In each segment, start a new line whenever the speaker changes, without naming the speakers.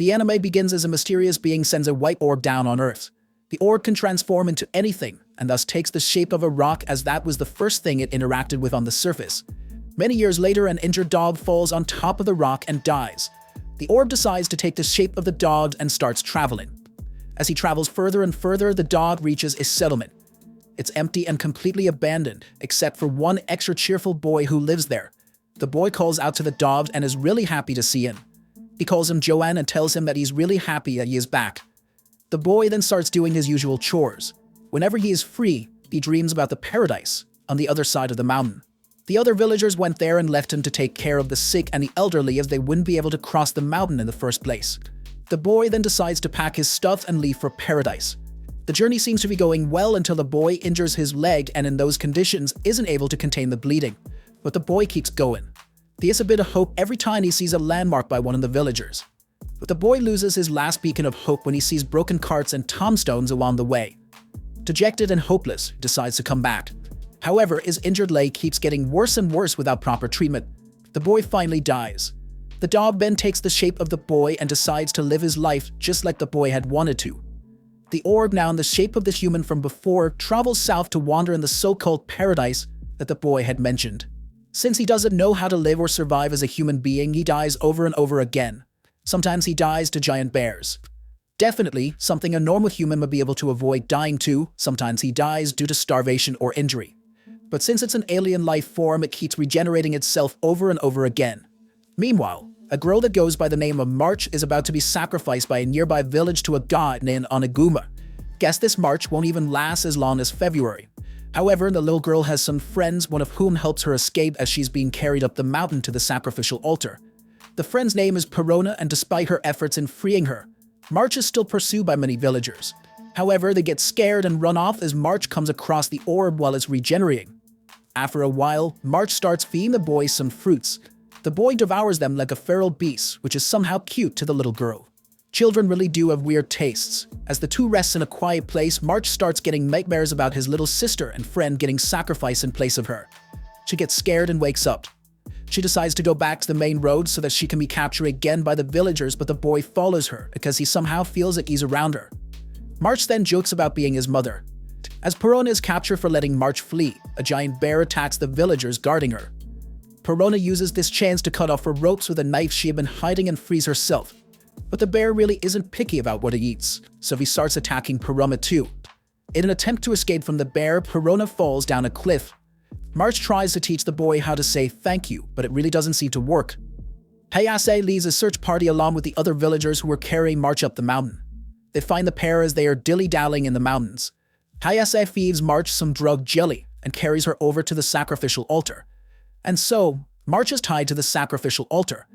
The anime begins as a mysterious being sends a white orb down on Earth. The orb can transform into anything, and thus takes the shape of a rock, as that was the first thing it interacted with on the surface. Many years later, an injured dog falls on top of the rock and dies. The orb decides to take the shape of the dog and starts traveling. As he travels further and further, the dog reaches a settlement. It's empty and completely abandoned, except for one extra cheerful boy who lives there. The boy calls out to the dog and is really happy to see him. He calls him Joanne and tells him that he's really happy that he is back. The boy then starts doing his usual chores. Whenever he is free, he dreams about the paradise on the other side of the mountain. The other villagers went there and left him to take care of the sick and the elderly, as they wouldn't be able to cross the mountain in the first place. The boy then decides to pack his stuff and leave for paradise. The journey seems to be going well until the boy injures his leg and in those conditions isn't able to contain the bleeding. But the boy keeps going. He has a bit of hope every time he sees a landmark by one of the villagers. But the boy loses his last beacon of hope when he sees broken carts and tombstones along the way. Dejected and hopeless, he decides to come back. However, his injured leg keeps getting worse and worse without proper treatment. The boy finally dies. The dog then takes the shape of the boy and decides to live his life just like the boy had wanted to. The orb, now in the shape of the human from before, travels south to wander in the so-called paradise that the boy had mentioned. Since he doesn't know how to live or survive as a human being, he dies over and over again. Sometimes he dies to giant bears. Definitely, something a normal human would be able to avoid dying to. Sometimes he dies due to starvation or injury. But since it's an alien life form, it keeps regenerating itself over and over again. Meanwhile, a girl that goes by the name of March is about to be sacrificed by a nearby village to a god named Oniguma. Guess this March won't even last as long as February. However, the little girl has some friends, one of whom helps her escape as she's being carried up the mountain to the sacrificial altar. The friend's name is Perona, and despite her efforts in freeing her, March is still pursued by many villagers. However, they get scared and run off as March comes across the orb while it's regenerating. After a while, March starts feeding the boy some fruits. The boy devours them like a feral beast, which is somehow cute to the little girl. Children really do have weird tastes. As the two rest in a quiet place, March starts getting nightmares about his little sister and friend getting sacrificed in place of her. She gets scared and wakes up. She decides to go back to the main road so that she can be captured again by the villagers, but the boy follows her because he somehow feels at ease around her. March then jokes about being his mother. As Perona is captured for letting March flee, a giant bear attacks the villagers guarding her. Perona uses this chance to cut off her ropes with a knife she had been hiding and frees herself. But the bear really isn't picky about what he eats, so he starts attacking Perona too. In an attempt to escape from the bear, Perona falls down a cliff. March tries to teach the boy how to say thank you, but it really doesn't seem to work. Hayase leads a search party along with the other villagers who are carrying March up the mountain. They find the pair as they are dilly-dallying in the mountains. Hayase feeds March some drug jelly and carries her over to the sacrificial altar. And so, March is tied to the sacrificial altar.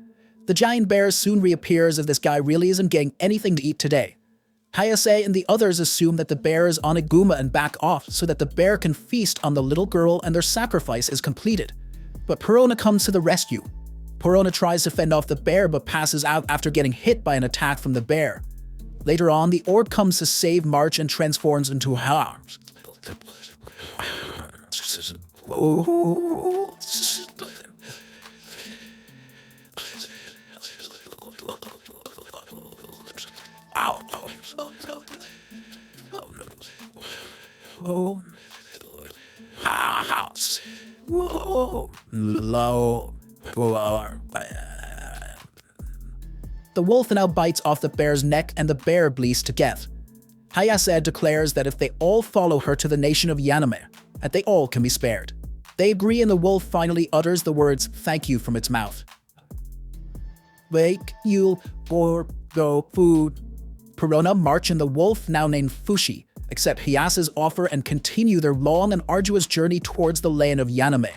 The giant bear soon reappears as this guy really isn't getting anything to eat today. Hayase and the others assume that the bear is Oniguma and back off so that the bear can feast on the little girl and their sacrifice is completed. But Perona comes to the rescue. Perona tries to fend off the bear but passes out after getting hit by an attack from the bear. Later on, the orb comes to save March and transforms into a horse. The wolf now bites off the bear's neck and the bear bleeds to death. Hayase declares that if they all follow her to the nation of Yaname, that they all can be spared. They agree and the wolf finally utters the words "thank you" from its mouth. Wake you for the food. Perona, March, and the wolf, now named Fushi, accept Hayase's offer and continue their long and arduous journey towards the land of Yaname.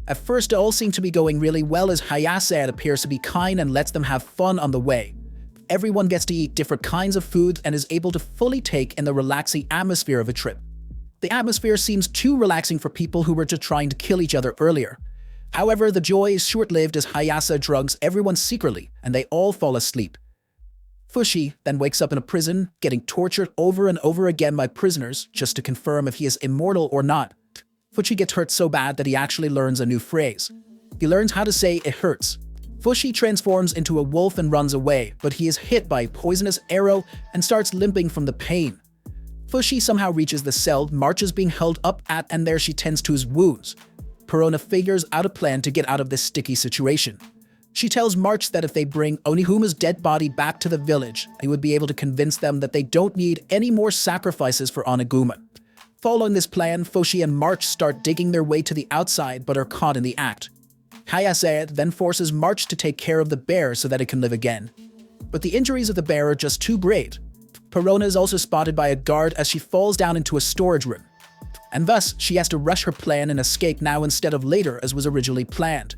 At first, it all seemed to be going really well as Hayase appears to be kind and lets them have fun on the way. Everyone gets to eat different kinds of food and is able to fully take in the relaxing atmosphere of a trip. The atmosphere seems too relaxing for people who were just trying to kill each other earlier. However, the joy is short-lived as Hayase drugs everyone secretly and they all fall asleep. Fushi then wakes up in a prison, getting tortured over and over again by prisoners just to confirm if he is immortal or not. Fushi gets hurt so bad that he actually learns a new phrase. He learns how to say "it hurts." Fushi transforms into a wolf and runs away, but he is hit by a poisonous arrow and starts limping from the pain. Fushi somehow reaches the cell March is being held up at, and there she tends to his wounds. Perona figures out a plan to get out of this sticky situation. She tells March that if they bring Onihuma's dead body back to the village, he would be able to convince them that they don't need any more sacrifices for Oniguma. Following this plan, Fushi and March start digging their way to the outside but are caught in the act. Hayase then forces March to take care of the bear so that it can live again. But the injuries of the bear are just too great. Perona is also spotted by a guard as she falls down into a storage room. And thus, she has to rush her plan and escape now instead of later as was originally planned.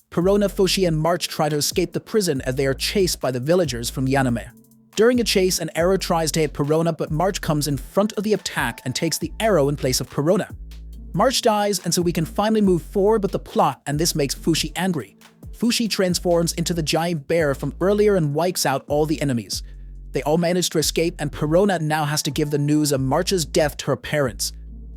Perona, Fushi, and March try to escape the prison as they are chased by the villagers from Yaname. During a chase, an arrow tries to hit Perona, but March comes in front of the attack and takes the arrow in place of Perona. March dies, and so we can finally move forward with the plot, and this makes Fushi angry. Fushi transforms into the giant bear from earlier and wipes out all the enemies. They all manage to escape, and Perona now has to give the news of March's death to her parents.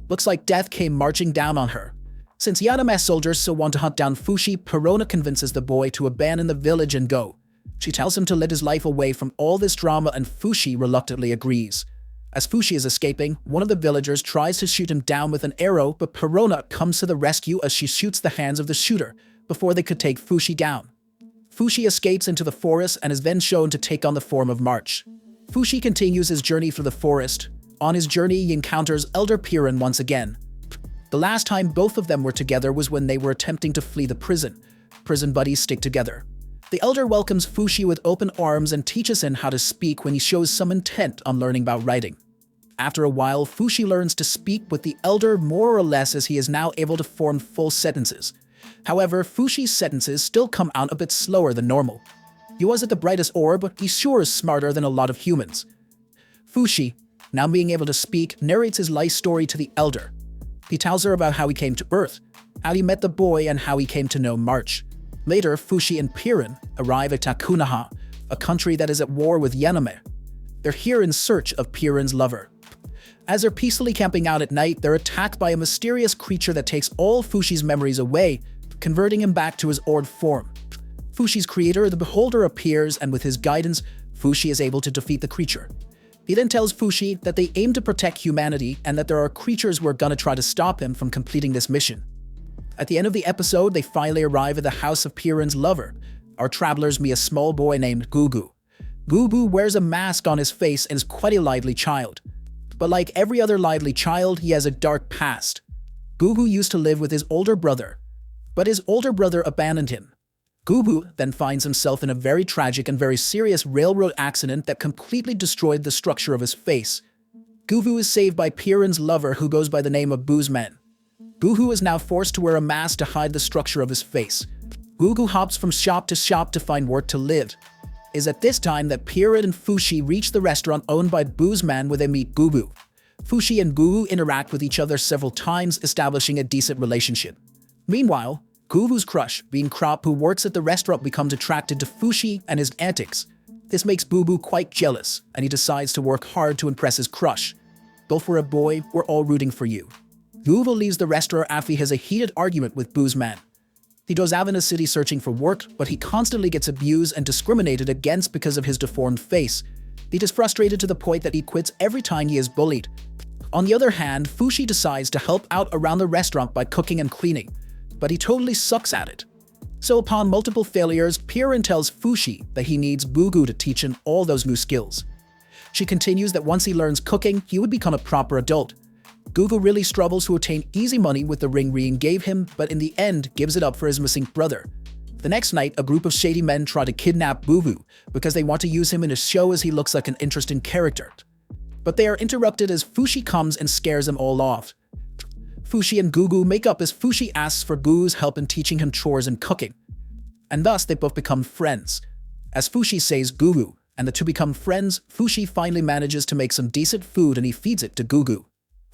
Looks like death came marching down on her. Since Yaname soldiers still want to hunt down Fushi, Perona convinces the boy to abandon the village and go. She tells him to let his life away from all this drama, and Fushi reluctantly agrees. As Fushi is escaping, one of the villagers tries to shoot him down with an arrow, but Perona comes to the rescue as she shoots the hands of the shooter before they could take Fushi down. Fushi escapes into the forest and is then shown to take on the form of March. Fushi continues his journey through the forest. On his journey, he encounters Elder Piran once again. The last time both of them were together was when they were attempting to flee the prison. Prison buddies stick together. The Elder welcomes Fushi with open arms and teaches him how to speak when he shows some intent on learning about writing. After a while, Fushi learns to speak with the Elder more or less as he is now able to form full sentences. However, Fushi's sentences still come out a bit slower than normal. He wasn't the brightest orb, but he sure is smarter than a lot of humans. Fushi, now being able to speak, narrates his life story to the Elder. He tells her about how he came to Earth, how he met the boy, and how he came to know March. Later, Fushi and Piran arrive at Takunaha, a country that is at war with Yaname. They're here in search of Piran's lover. As they're peacefully camping out at night, they're attacked by a mysterious creature that takes all Fushi's memories away, converting him back to his orb form. Fushi's creator, the Beholder, appears, and with his guidance, Fushi is able to defeat the creature. He then tells Fushi that they aim to protect humanity and that there are creatures who are gonna try to stop him from completing this mission. At the end of the episode, they finally arrive at the house of Piran's lover. Our travelers meet a small boy named Gugu. Gugu wears a mask on his face and is quite a lively child. But like every other lively child, he has a dark past. Gugu used to live with his older brother, but his older brother abandoned him. Gugu then finds himself in a very tragic and very serious railroad accident that completely destroyed the structure of his face. Gugu is saved by Piran's lover, who goes by the name of Boozman. Gugu is now forced to wear a mask to hide the structure of his face. Gugu hops from shop to find work to live. It is at this time that Piran and Fushi reach the restaurant owned by Boozman, where they meet Gugu. Fushi and Gugu interact with each other several times, establishing a decent relationship. Meanwhile, Gugu's crush, being Krop, who works at the restaurant, becomes attracted to Fushi and his antics. This makes Gugu quite jealous, and he decides to work hard to impress his crush. Go for a boy, we're all rooting for you. Gugu leaves the restaurant after he has a heated argument with Boozman. He goes out in the city searching for work, but he constantly gets abused and discriminated against because of his deformed face. He is frustrated to the point that he quits every time he is bullied. On the other hand, Fushi decides to help out around the restaurant by cooking and cleaning, but he totally sucks at it. So upon multiple failures, Piran tells Fushi that he needs Gugu to teach him all those new skills. She continues that once he learns cooking, he would become a proper adult. Gugu really struggles to obtain easy money with the ring Rien gave him, but in the end gives it up for his missing brother. The next night, a group of shady men try to kidnap Gugu because they want to use him in a show as he looks like an interesting character. But they are interrupted as Fushi comes and scares them all off. Fushi and Gugu make up as Fushi asks for Gugu's help in teaching him chores and cooking. And thus, they both become friends. As Fushi says Gugu, and the two become friends, Fushi finally manages to make some decent food and he feeds it to Gugu.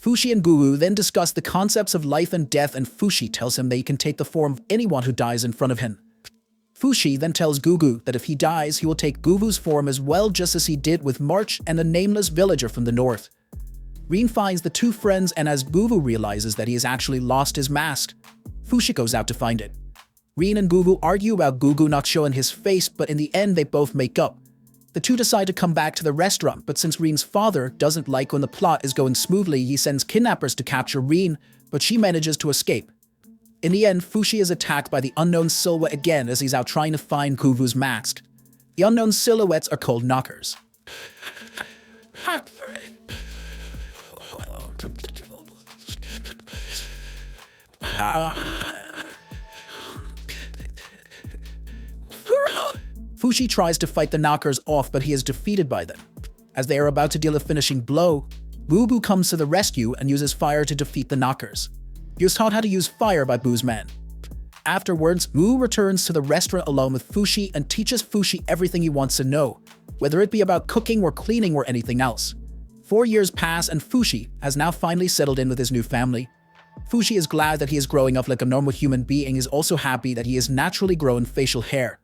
Fushi and Gugu then discuss the concepts of life and death, and Fushi tells him that he can take the form of anyone who dies in front of him. Fushi then tells Gugu that if he dies, he will take Gugu's form as well, just as he did with March and a nameless villager from the north. Rien finds the two friends, and as Gugu realizes that he has actually lost his mask, Fushi goes out to find it. Rin and Gugu argue about Gugu not showing his face, but in the end they both make up. The two decide to come back to the restaurant, but since Rin's father doesn't like when the plot is going smoothly, he sends kidnappers to capture Rin, but she manages to escape. In the end, Fushi is attacked by the unknown silhouette again as he's out trying to find Gugu's mask. The unknown silhouettes are called knockers. Fushi tries to fight the knockers off, but he is defeated by them. As they are about to deal a finishing blow, Boo comes to the rescue and uses fire to defeat the knockers. He was taught how to use fire by Boo's man. Afterwards, Boo returns to the restaurant alone with Fushi and teaches Fushi everything he wants to know, whether it be about cooking or cleaning or anything else. 4 years pass and Fushi has now finally settled in with his new family. Fushi is glad that he is growing up like a normal human being. He is also happy that he has naturally grown facial hair.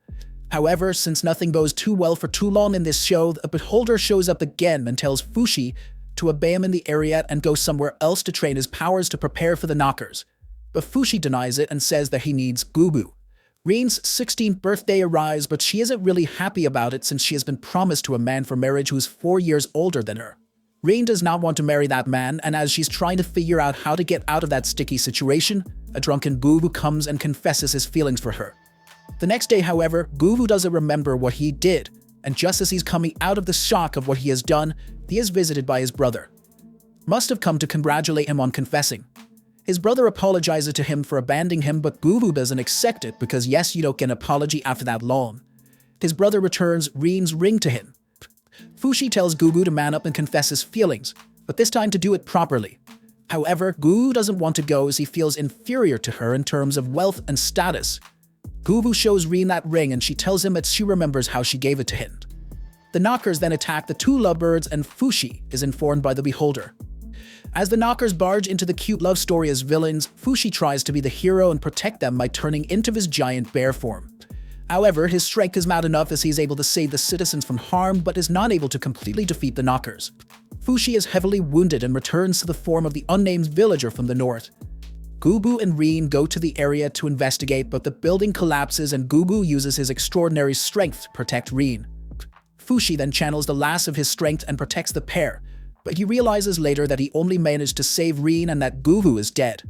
However, since nothing goes too well for too long in this show, a beholder shows up again and tells Fushi to obey him in the area and go somewhere else to train his powers to prepare for the knockers. But Fushi denies it and says that he needs Gugu. Rin's 16th birthday arrives, but she isn't really happy about it since she has been promised to a man for marriage who's 4 years older than her. Rin does not want to marry that man, and as she's trying to figure out how to get out of that sticky situation, a drunken Gugu comes and confesses his feelings for her. The next day, however, Gugu doesn't remember what he did, and just as he's coming out of the shock of what he has done, he is visited by his brother. Must have come to congratulate him on confessing. His brother apologizes to him for abandoning him, but Gugu doesn't accept it because yes, you don't get an apology after that long. His brother returns Rin's ring to him. Fushi tells Gugu to man up and confess his feelings, but this time to do it properly. However, Gugu doesn't want to go as he feels inferior to her in terms of wealth and status. Gugu shows Rin that ring and she tells him that she remembers how she gave it to him. The knockers then attack the two lovebirds and Fushi is informed by the beholder. As the knockers barge into the cute love story as villains, Fushi tries to be the hero and protect them by turning into his giant bear form. However, his strength is not enough as he is able to save the citizens from harm but is not able to completely defeat the knockers. Fushi is heavily wounded and returns to the form of the unnamed villager from the north. Gugu and Rin go to the area to investigate, but the building collapses and Gugu uses his extraordinary strength to protect Rin. Fushi then channels the last of his strength and protects the pair, but he realizes later that he only managed to save Rin and that Gugu is dead.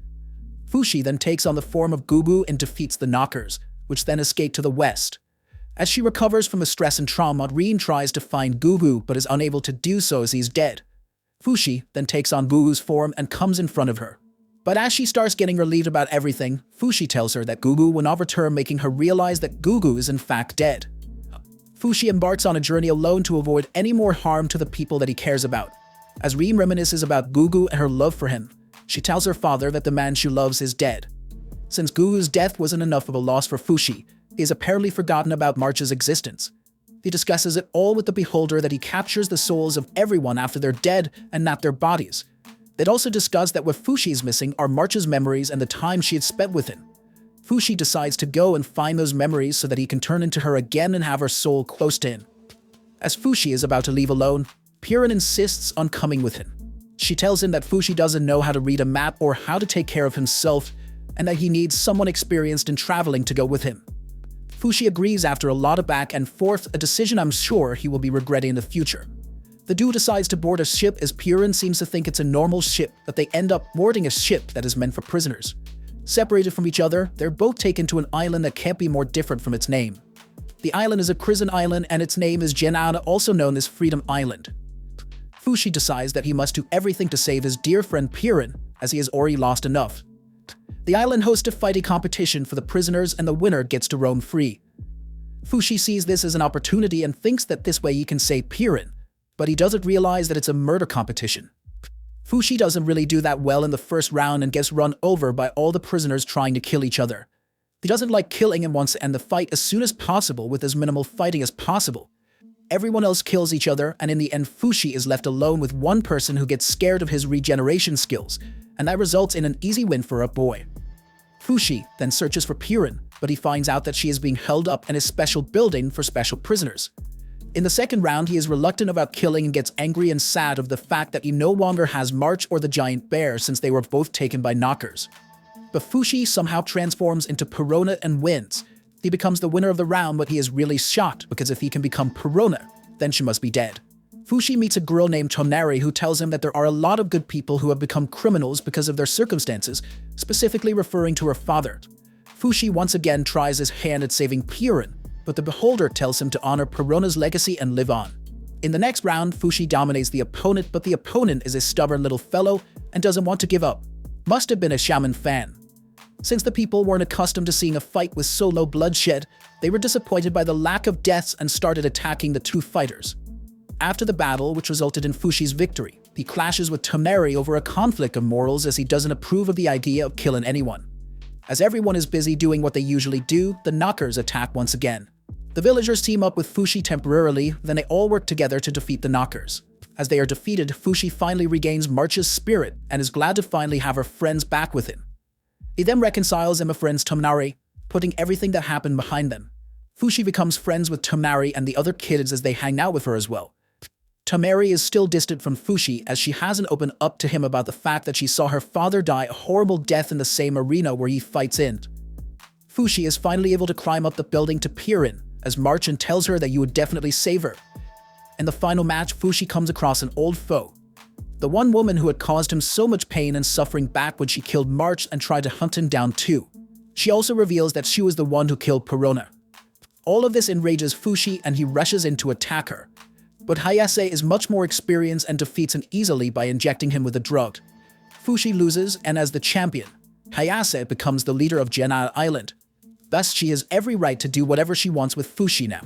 Fushi then takes on the form of Gugu and defeats the knockers, which then escape to the west. As she recovers from the stress and trauma, Rin tries to find Gugu but is unable to do so as he's dead. Fushi then takes on Gugu's form and comes in front of her. But as she starts getting relieved about everything, Fushi tells her that Gugu will not return, making her realize that Gugu is in fact dead. Fushi embarks on a journey alone to avoid any more harm to the people that he cares about. As Rin reminisces about Gugu and her love for him, she tells her father that the man she loves is dead. Since Gugu's death wasn't enough of a loss for Fushi, he has apparently forgotten about March's existence. He discusses it all with the beholder that he captures the souls of everyone after they're dead and not their bodies. They'd also discuss that what Fushi is missing are March's memories and the time she had spent with him. Fushi decides to go and find those memories so that he can turn into her again and have her soul close to him. As Fushi is about to leave alone, Purin insists on coming with him. She tells him that Fushi doesn't know how to read a map or how to take care of himself, and that he needs someone experienced in traveling to go with him. Fushi agrees after a lot of back and forth, a decision I'm sure he will be regretting in the future. The duo decides to board a ship as Purin seems to think it's a normal ship, but they end up boarding a ship that is meant for prisoners. Separated from each other, they're both taken to an island that can't be more different from its name. The island is a prison island and its name is Genana, also known as Freedom Island. Fushi decides that he must do everything to save his dear friend Purin, as he has already lost enough. The island hosts a fighting competition for the prisoners and the winner gets to roam free. Fushi sees this as an opportunity and thinks that this way he can save Purin, but he doesn't realize that it's a murder competition. Fushi doesn't really do that well in the first round and gets run over by all the prisoners trying to kill each other. He doesn't like killing and wants to end the fight as soon as possible with as minimal fighting as possible. Everyone else kills each other, and in the end Fushi is left alone with one person who gets scared of his regeneration skills, and that results in an easy win for a boy. Fushi then searches for Purin, but he finds out that she is being held up in a special building for special prisoners. In the second round, he is reluctant about killing and gets angry and sad of the fact that he no longer has March or the giant bear since they were both taken by knockers. But Fushi somehow transforms into Perona and wins. He becomes the winner of the round, but he is really shocked because if he can become Perona, then she must be dead. Fushi meets a girl named Tonari who tells him that there are a lot of good people who have become criminals because of their circumstances, specifically referring to her father. Fushi once again tries his hand at saving Purin, but the beholder tells him to honor Perona's legacy and live on. In the next round, Fushi dominates the opponent, but the opponent is a stubborn little fellow and doesn't want to give up. Must have been a shaman fan. Since the people weren't accustomed to seeing a fight with so low bloodshed, they were disappointed by the lack of deaths and started attacking the two fighters. After the battle, which resulted in Fushi's victory, he clashes with Tonari over a conflict of morals as he doesn't approve of the idea of killing anyone. As everyone is busy doing what they usually do, the knockers attack once again. The villagers team up with Fushi temporarily, then they all work together to defeat the knockers. As they are defeated, Fushi finally regains March's spirit and is glad to finally have her friends back with him. He then reconciles and befriends Tonari, putting everything that happened behind them. Fushi becomes friends with Tonari and the other kids as they hang out with her as well. Tonari is still distant from Fushi as she hasn't opened up to him about the fact that she saw her father die a horrible death in the same arena where he fights in. Fushi is finally able to climb up the building to peer in, as Marchin tells her that you would definitely save her. In the final match, Fushi comes across an old foe. The one woman who had caused him so much pain and suffering back when she killed March and tried to hunt him down too. She also reveals that she was the one who killed Perona. All of this enrages Fushi and he rushes in to attack her. But Hayase is much more experienced and defeats him easily by injecting him with a drug. Fushi loses, and as the champion, Hayase becomes the leader of Genai Island. Thus, she has every right to do whatever she wants with Fushi now.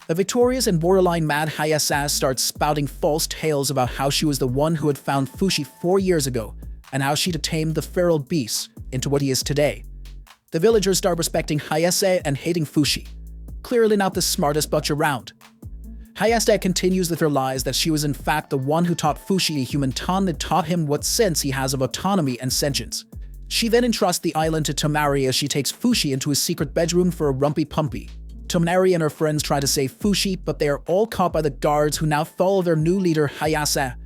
The victorious and borderline mad Hayase starts spouting false tales about how she was the one who had found Fushi 4 years ago, and how she'd tamed the feral beast into what he is today. The villagers start respecting Hayase and hating Fushi. Clearly not the smartest butch around. Hayase continues with her lies that she was in fact the one who taught Fushi a human tongue that taught him what sense he has of autonomy and sentience. She then entrusts the island to Tonari as she takes Fushi into his secret bedroom for a rumpy pumpy. Tonari and her friends try to save Fushi, but they are all caught by the guards who now follow their new leader Hayase.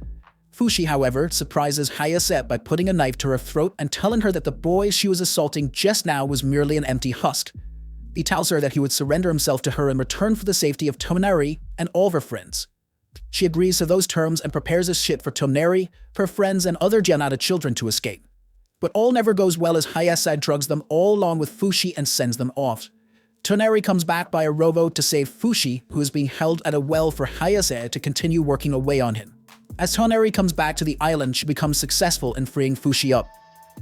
Fushi, however, surprises Hayase by putting a knife to her throat and telling her that the boy she was assaulting just now was merely an empty husk. He tells her that he would surrender himself to her in return for the safety of Tonari and all of her friends. She agrees to those terms and prepares a ship for Tonari, her friends, and other Janata children to escape. But all never goes well as Hayase drugs them all along with Fushi and sends them off. Tonari comes back by a rowboat to save Fushi, who is being held at a well for Hayase to continue working away on him. As Tonari comes back to the island, she becomes successful in freeing Fushi up.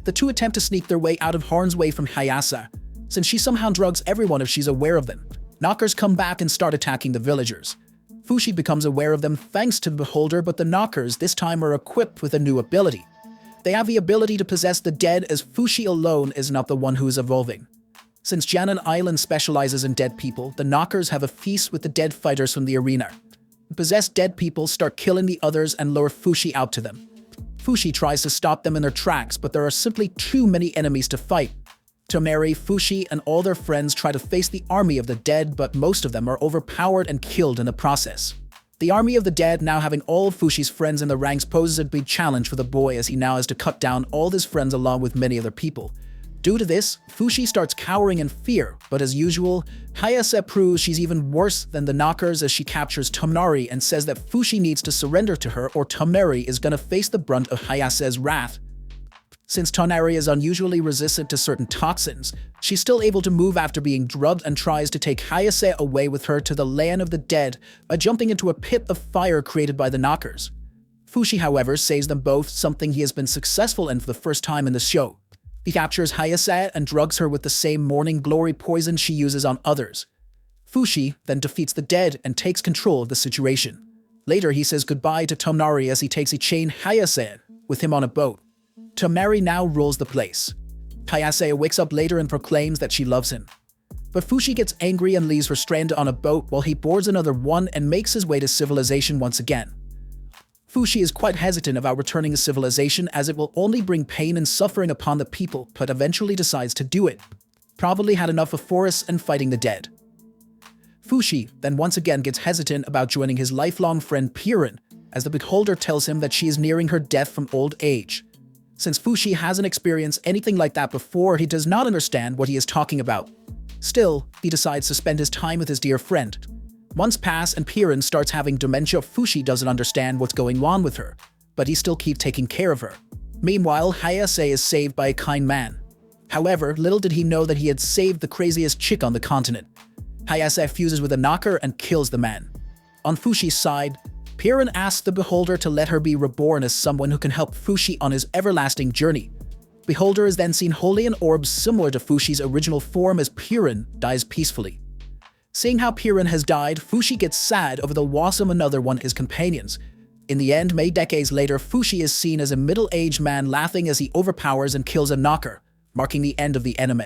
The two attempt to sneak their way out of harm's way from Hayase, since she somehow drugs everyone if she's aware of them. Knockers come back and start attacking the villagers. Fushi becomes aware of them thanks to the beholder, but the knockers this time are equipped with a new ability. They have the ability to possess the dead, as Fushi alone is not the one who is evolving. Since Janan Island specializes in dead people, the knockers have a feast with the dead fighters from the arena. Possessed dead people start killing the others and lure Fushi out to them. Fushi tries to stop them in their tracks, but there are simply too many enemies to fight. Tonari, Fushi, and all their friends try to face the army of the dead, but most of them are overpowered and killed in the process. The army of the dead, now having all of Fushi's friends in the ranks, poses a big challenge for the boy as he now has to cut down all his friends along with many other people. Due to this, Fushi starts cowering in fear, but as usual, Hayase proves she's even worse than the knockers as she captures Tonari and says that Fushi needs to surrender to her or Tonari is gonna face the brunt of Hayase's wrath. Since Tonari is unusually resistant to certain toxins, she's still able to move after being drugged and tries to take Hayase away with her to the land of the dead by jumping into a pit of fire created by the knockers. Fushi, however, saves them both, something he has been successful in for the first time in the show. He captures Hayase and drugs her with the same morning glory poison she uses on others. Fushi then defeats the dead and takes control of the situation. Later, he says goodbye to Tonari as he takes a chain Hayase with him on a boat. Tonari now rules the place. Hayase wakes up later and proclaims that she loves him. But Fushi gets angry and leaves her stranded on a boat while he boards another one and makes his way to civilization once again. Fushi is quite hesitant about returning to civilization as it will only bring pain and suffering upon the people, but eventually decides to do it. Probably had enough of forests and fighting the dead. Fushi then once again gets hesitant about joining his lifelong friend Purin, as the beholder tells him that she is nearing her death from old age. Since Fushi hasn't experienced anything like that before, he does not understand what he is talking about. Still, he decides to spend his time with his dear friend. Months pass and Piran starts having dementia. Fushi doesn't understand what's going on with her, but he still keeps taking care of her. Meanwhile, Hayase is saved by a kind man. However, little did he know that he had saved the craziest chick on the continent. Hayase fuses with a knocker and kills the man. On Fushi's side, Piran asks the Beholder to let her be reborn as someone who can help Fushi on his everlasting journey. Beholder is then seen holding an orb similar to Fushi's original form as Piran dies peacefully. Seeing how Piran has died, Fushi gets sad over the loss of another one of his companions. In the end, many decades later, Fushi is seen as a middle-aged man laughing as he overpowers and kills a knocker, marking the end of the anime.